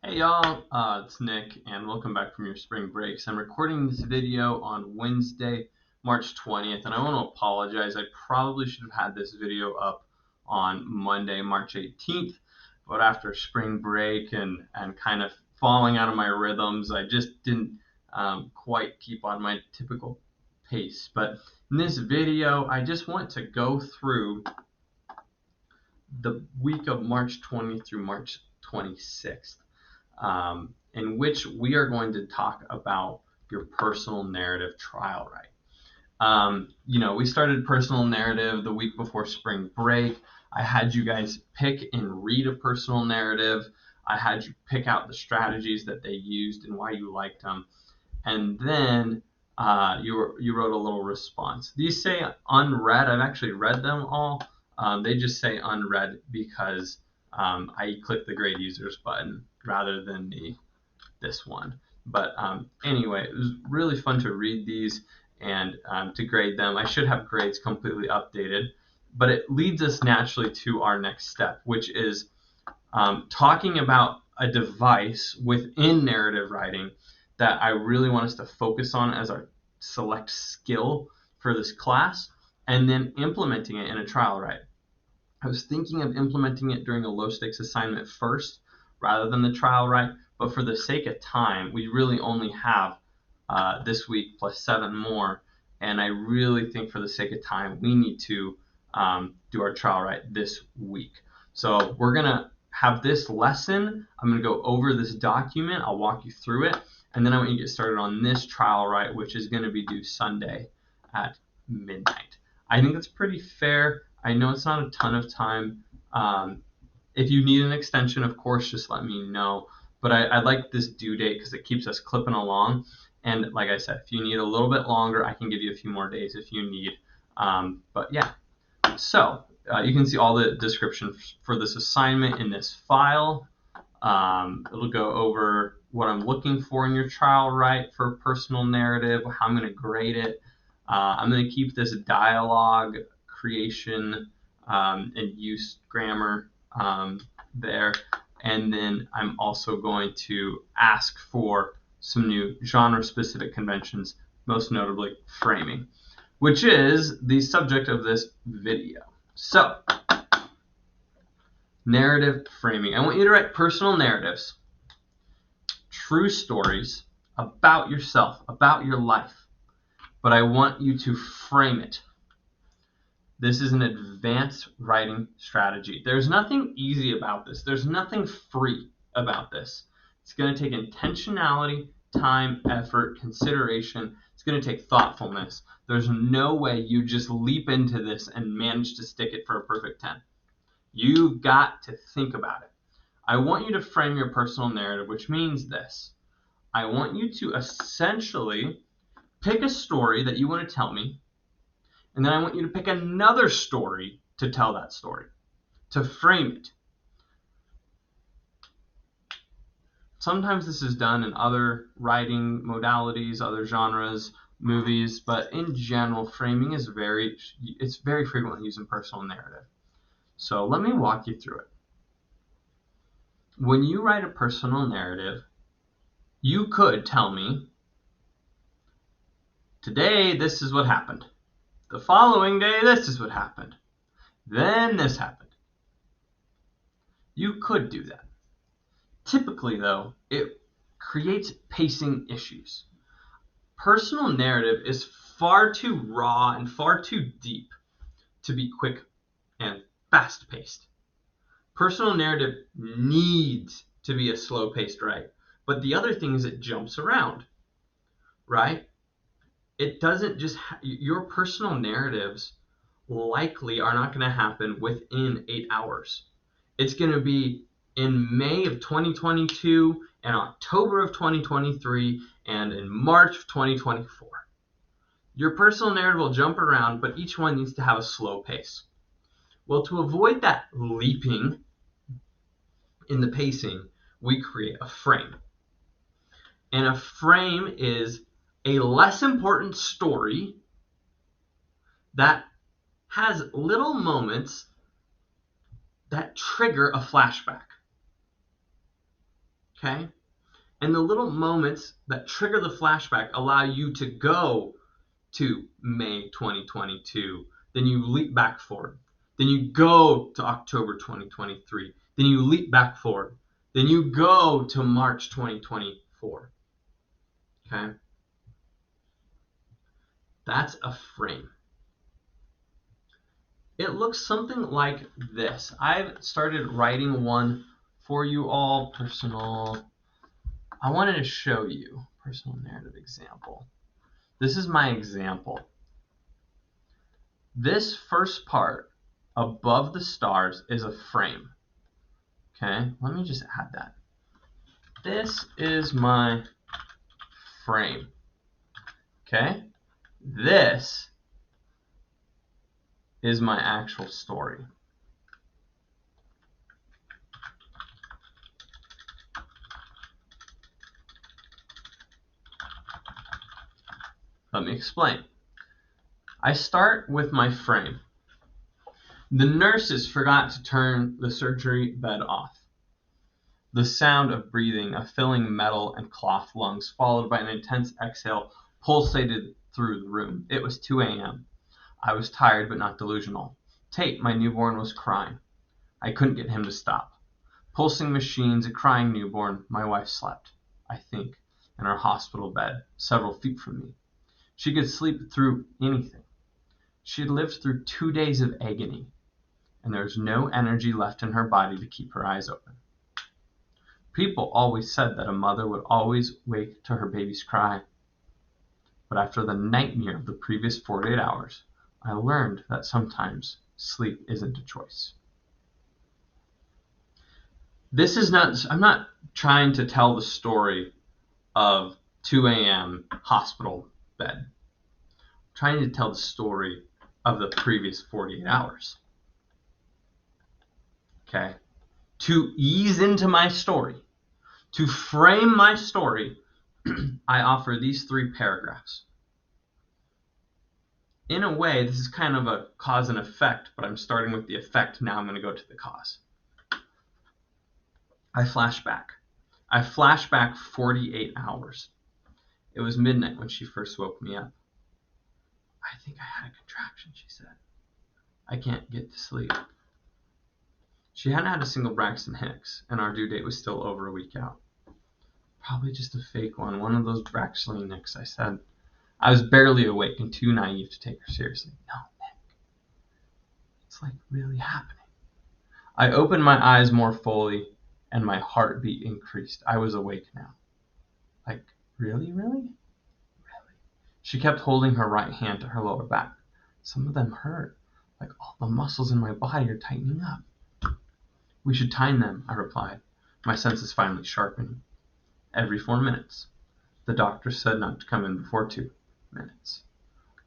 Hey y'all, it's Nick, and welcome back from your spring breaks. I'm recording this video on Wednesday, March 20th, and I want to apologize. I probably should have had this video up on Monday, March 18th, but after spring break and kind of falling out of my rhythms, I just didn't quite keep on my typical pace. But in this video, I just want to go through the week of March 20th through March 26th. In which we are going to talk about your personal narrative trial right. We started personal narrative the week before spring break. I had you guys pick and read a personal narrative. I had you pick out the strategies that they used and why you liked them. And then you wrote a little response. These say unread. I've actually read them all. They just say unread because I clicked the grade users button rather than this one. But anyway, it was really fun to read these and to grade them. I should have grades completely updated, but it leads us naturally to our next step, which is talking about a device within narrative writing that I really want us to focus on as our select skill for this class, and then implementing it in a trial write. I was thinking of implementing it during a low stakes assignment first rather than the trial write, but for the sake of time, we really only have this week plus 7 more, and I really think for the sake of time, we need to do our trial write this week. So we're going to have this lesson. I'm going to go over this document. I'll walk you through it, and then I want you to get started on this trial write, which is going to be due Sunday at midnight. I think that's pretty fair. I know it's not a ton of time. If you need an extension, of course, just let me know. But I like this due date because it keeps us clipping along. And like I said, if you need a little bit longer, I can give you a few more days if you need. But yeah, so you can see all the description for this assignment in this file. It'll go over what I'm looking for in your trial write for a personal narrative, how I'm going to grade it. I'm going to keep this dialogue creation and use grammar there. And then I'm also going to ask for some new genre-specific conventions, most notably framing, which is the subject of this video. So, narrative framing. I want you to write personal narratives, true stories about yourself, about your life, but I want you to frame it. This is an advanced writing strategy. There's nothing easy about this. There's nothing free about this. It's going to take intentionality, time, effort, consideration. It's going to take thoughtfulness. There's no way you just leap into this and manage to stick it for a perfect 10. You've got to think about it. I want you to frame your personal narrative, which means this. I want you to essentially pick a story that you want to tell me, and then I want you to pick another story to tell that story, to frame it. Sometimes this is done in other writing modalities, other genres, movies, but in general, framing is very frequently used in personal narrative. So let me walk you through it. When you write a personal narrative, you could tell me, today this is what happened. The following day, this is what happened. Then this happened. You could do that. Typically, though, it creates pacing issues. Personal narrative is far too raw and far too deep to be quick and fast-paced. Personal narrative needs to be a slow-paced write, but the other thing is it jumps around, right? It doesn't just your personal narratives likely are not going to happen within 8 hours. It's going to be in May of 2022 and October of 2023 and in March of 2024. Your personal narrative will jump around, but each one needs to have a slow pace. Well, to avoid that leaping in the pacing, we create a frame. And a frame is a less important story that has little moments that trigger a flashback. Okay? And the little moments that trigger the flashback allow you to go to May 2022. Then you leap back forward. Then you go to October 2023. Then you leap back forward. Then you go to March 2024. Okay? That's a frame. It looks something like this. I've started writing one for you all. I wanted to show you personal narrative example. This is my example. This first part above the stars is a frame. Okay, let me just add that. This is my frame. Okay, this is my actual story. Let me explain. I start with my frame. The nurses forgot to turn the surgery bed off. The sound of breathing, of filling metal and cloth lungs, followed by an intense exhale, pulsated through the room. It was 2 a.m. I was tired but not delusional. Tate, my newborn, was crying. I couldn't get him to stop. Pulsing machines, a crying newborn. My wife slept, I think, in her hospital bed, several feet from me. She could sleep through anything. She had lived through 2 days of agony, and there was no energy left in her body to keep her eyes open. People always said that a mother would always wake to her baby's cry. But after the nightmare of the previous 48 hours, I learned that sometimes sleep isn't a choice. I'm not trying to tell the story of 2 a.m. hospital bed. I'm trying to tell the story of the previous 48 hours. Okay? To ease into my story, to frame my story, I offer these 3 paragraphs. In a way, this is kind of a cause and effect, but I'm starting with the effect. Now I'm going to go to the cause. I flash back. I flash back 48 hours. It was midnight when she first woke me up. I think I had a contraction, she said. I can't get to sleep. She hadn't had a single Braxton Hicks, and our due date was still over a week out. Probably just a fake one of those Braxton Hicks, I said. I was barely awake and too naive to take her seriously. No, Nick. It's like really happening. I opened my eyes more fully, and my heartbeat increased. I was awake now. Like, really? Really? She kept holding her right hand to her lower back. Some of them hurt. Like all the muscles in my body are tightening up. We should time them, I replied, my senses finally sharpening. Every 4 minutes. The doctor said not to come in before 2 minutes.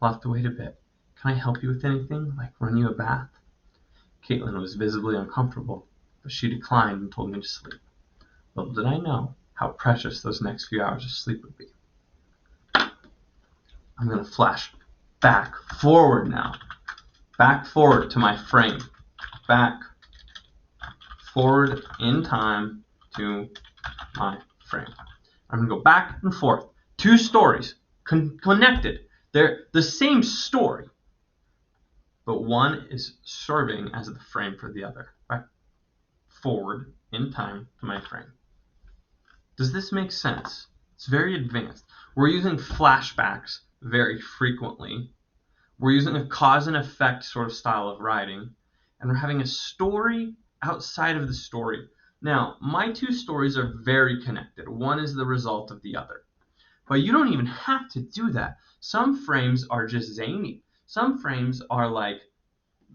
I'll have to wait a bit. Can I help you with anything, like run you a bath? Caitlin was visibly uncomfortable, but she declined and told me to sleep. Little did I know how precious those next few hours of sleep would be. I'm going to flash back forward now. Back forward to my frame. Back forward in time to my frame. I'm going to go back and forth. 2 stories connected. They're the same story, but one is serving as the frame for the other. Back forward in time to my frame. Does this make sense? It's very advanced. We're using flashbacks very frequently. We're using a cause and effect sort of style of writing, and we're having a story outside of the story. Now, my 2 stories are very connected. One is the result of the other. But you don't even have to do that. Some frames are just zany. Some frames are like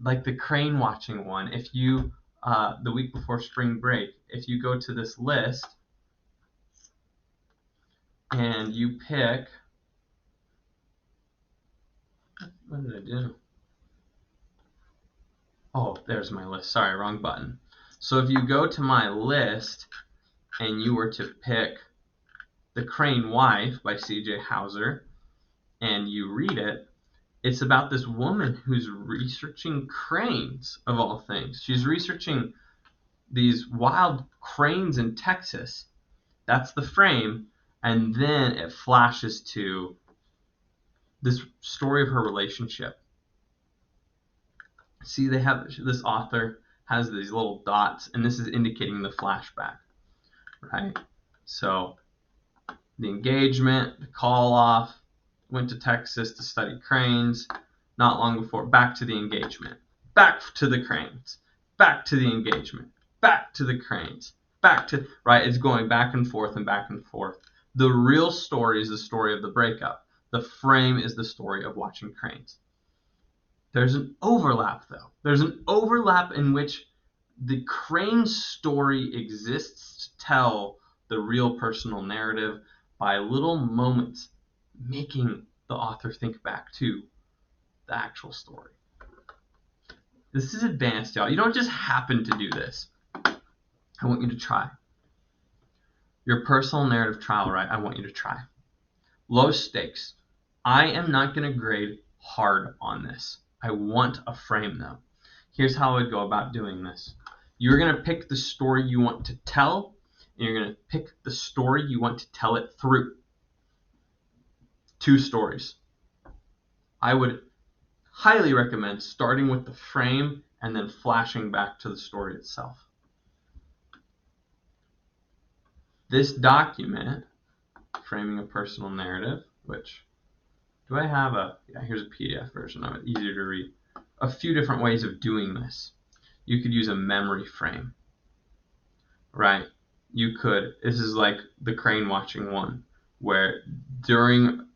the crane watching one. If you, the week before spring break, if you go to this list and you pick, what did I do? Oh, there's my list. Sorry, wrong button. So if you go to my list and you were to pick The Crane Wife by C.J. Hauser and you read it, it's about this woman who's researching cranes, of all things. She's researching these wild cranes in Texas, That's the frame, and then it flashes to this story of her relationship. See, they have this author has these little dots, and this is indicating the flashback, right? So the engagement, the call off, went to Texas to study cranes. Not long before, back to the engagement, back to the cranes, back to the engagement, back to the cranes, back to, right? It's going back and forth and back and forth. The real story is the story of the breakup. The frame is the story of watching cranes. There's an overlap, though. There's an overlap in which the crane story exists to tell the real personal narrative by little moments, making the author think back to the actual story. This is advanced, y'all. You don't just happen to do this. I want you to try. Your personal narrative trial, right? I want you to try. Low stakes. I am not going to grade hard on this. I want a frame, though. Here's how I would go about doing this. You're going to pick the story you want to tell, and you're going to pick the story you want to tell it through. 2 stories. I would highly recommend starting with the frame and then flashing back to the story itself. This document, Framing a Personal Narrative, which, do I have a, yeah, here's a PDF version of it, easier to read. A few different ways of doing this. You could use a memory frame, right? You could, this is like the crane watching one, where during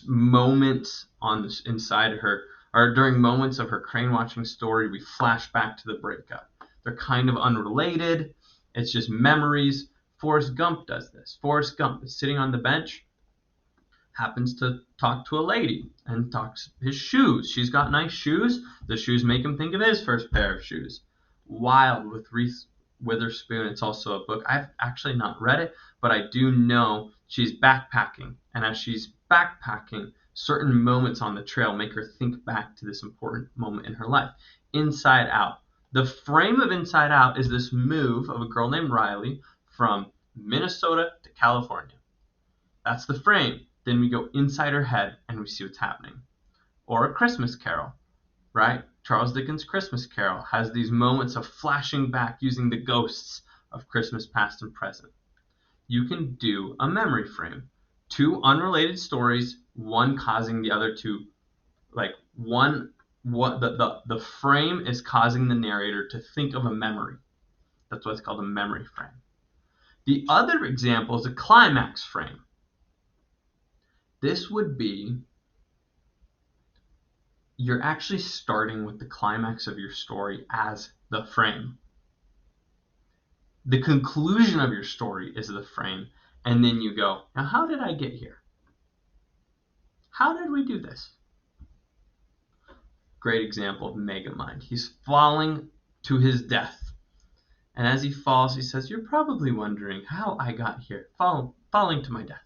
moments on this inside her, or during moments of her crane watching story, we flash back to the breakup. They're kind of unrelated. It's just memories. Forrest Gump does this. Forrest Gump is sitting on the bench, happens to talk to a lady and talks his shoes. She's got nice shoes. The shoes make him think of his first pair of shoes. Wild with Reese Witherspoon. It's also a book. I've actually not read it, but I do know she's backpacking. And as she's backpacking, certain moments on the trail make her think back to this important moment in her life. Inside Out. The frame of Inside Out is this move of a girl named Riley from Minnesota to California. That's the frame. Then we go inside her head and we see what's happening. Or A Christmas Carol, right? Charles Dickens' Christmas Carol has these moments of flashing back using the ghosts of Christmas past and present. You can do a memory frame. 2 unrelated stories, one causing the other to, like, one, what the frame is causing the narrator to think of a memory. That's why it's called a memory frame. The other example is a climax frame. This would be, you're actually starting with the climax of your story as the frame. The conclusion of your story is the frame, and then you go, now how did I get here? How did we do this? Great example of Megamind. He's falling to his death. And as he falls, he says, you're probably wondering how I got here, falling to my death.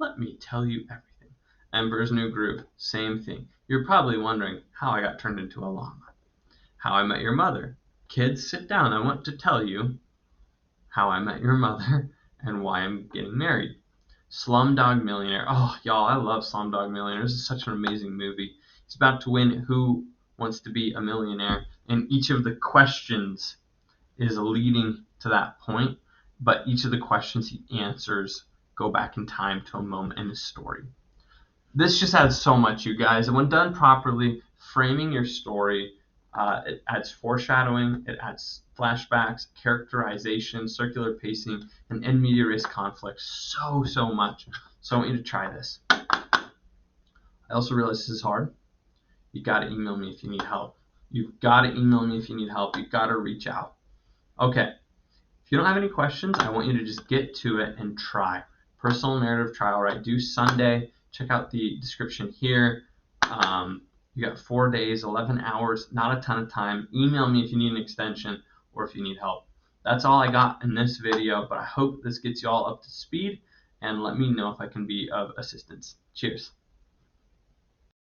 Let me tell you everything. Emperor's New Groove, same thing. You're probably wondering how I got turned into a llama. How I Met Your Mother. Kids, sit down. I want to tell you how I met your mother and why I'm getting married. Slumdog Millionaire. Oh, y'all, I love Slumdog Millionaire. This is such an amazing movie. He's about to win Who Wants to Be a Millionaire, and each of the questions is leading to that point, but each of the questions he answers go back in time to a moment in his story. This just adds so much, you guys. And when done properly, framing your story, it adds foreshadowing, it adds flashbacks, characterization, circular pacing, and in media res conflict so much. So I want you to try this. I also realize this is hard. You got to email me if you need help. You've got to email me if you need help. You've got to reach out. Okay. If you don't have any questions, I want you to just get to it and try. Personal narrative trial, right? Due Sunday. Check out the description here. You got 4 days, 11 hours, not a ton of time. Email me if you need an extension or if you need help. That's all I got in this video, but I hope this gets you all up to speed, and let me know if I can be of assistance. Cheers.